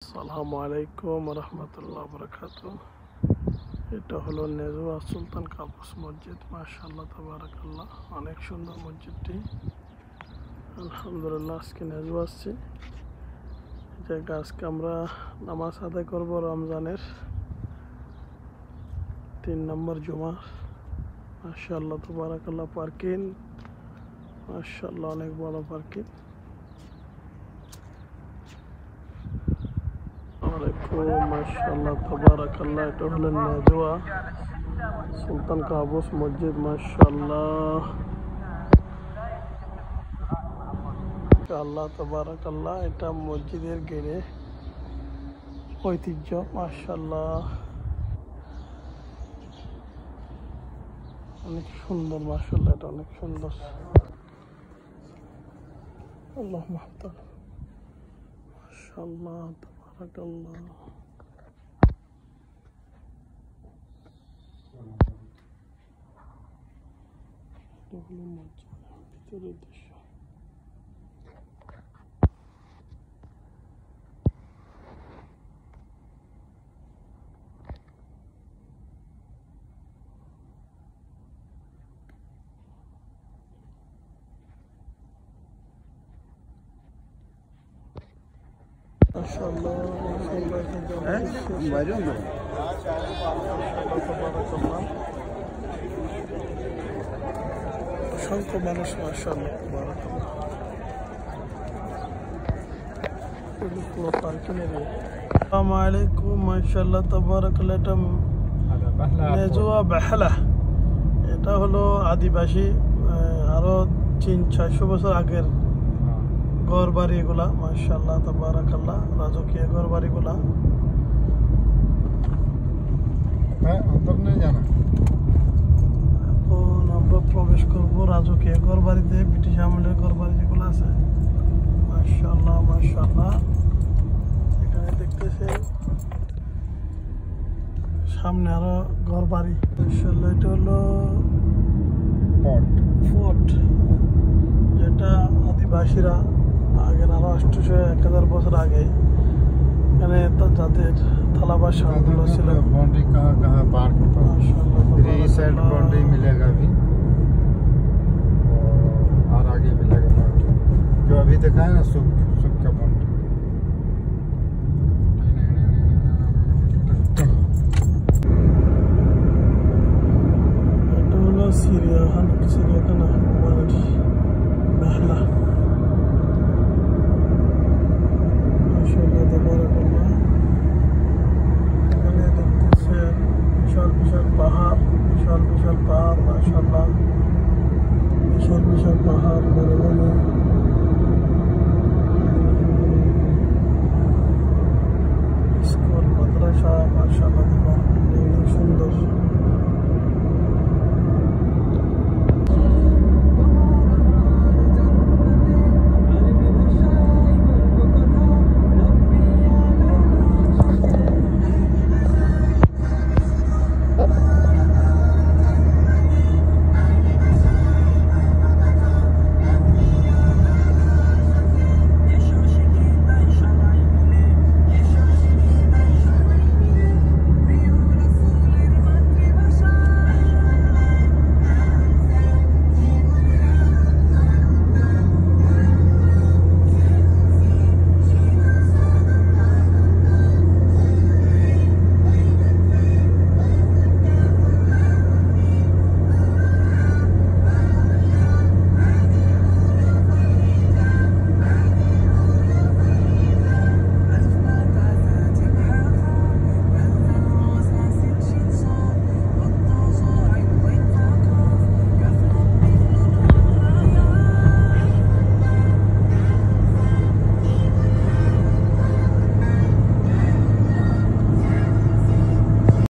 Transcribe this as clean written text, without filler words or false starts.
আসসালামু আলাইকুম রহমতুল্লাহ বরকাতুহ। এটা হলো নেজুয়া সুলতান কাবুস মসজিদ। মাশাআল্লাহ তাবারাকাল্লাহ, অনেক সুন্দর মসজিদটি। আলহামদুলিল্লাহ, আজকে নেজুয়া আসছি। আজকে আমরা নামাজ আদায় করবো রমজানের 3 নম্বর জুমা। মাশাআল্লাহ তাবারাকাল্লাহ, পার্কিং মাশাআল্লাহ অনেক বড় পার্কিং। মাশাআল্লাহ তাবারাকাল্লাহ, এটা হলো নেজুয়া সুলতান কাবুস মসজিদ। মাশাআল্লাহ তাবারাকাল্লাহ, এটা মসজিদের গেড়ে ঐতিহ্য। মাশাআল্লাহ অনেক সুন্দর। মাশাআল্লাহ এটা অনেক সুন্দর। আল্লাহ মাশাআল্লাহ তাবারাকাল্লাহ। ভিতরের দৃশ্য। অসংখ্য মানুষ। মাশাআল্লাহ পুরো পার্কিং এরিয়া। আসসালামু আলাইকুম। মাশাআল্লাহ তাবারাকাল্লাহ, এটা নেজুয়া বেহালা। এটা হলো আদিবাসী আরো 300-400 বছর আগের ঘর বাড়ি এগুলা। মাশাআল্লাহ তাবারাকাল্লাহ, রাজকীয় ঘর বাড়িগুলা। এখন আমরা প্রবেশ করবো রাজকীয় ঘর বাড়িতে, ব্রিটিশ আমলের ঘর বাড়ি যেগুলো আছে। মাশাআল্লাহ মাশাআল্লাহ, এখানে দেখতেছে সামনে আরো ঘর বাড়ি। মাশাআল্লাহ, এটা হলো ফোর্ট, যেটা আদিবাসীরা আগের আরো 800-1000 বছর আগে এখানে যাদের থালা বাসনগুলো ছিল। बाउंड्री कहाँ कहाँ पार्क होता है, इस साइड बाउंड्री मिलेगा अभी और आगे मिलेगा बाउंड्री जो अभी देखा है ना, सुख का बाउंड्री। এটা হলো চিড়িয়াখানা বেহালা। মাশাআল্লাহ তাবারাকাল্লাহ, এখানে দেখতেছেন বিশাল বিশাল পাহাড়। মাশাআল্লাহ বিশাল বিশাল পাহাড়, মরুভূমি। স্কুল মাদ্রাসা। মাশাআল্লাহ তাবারাকাল্লাহ, অনেক সুন্দর।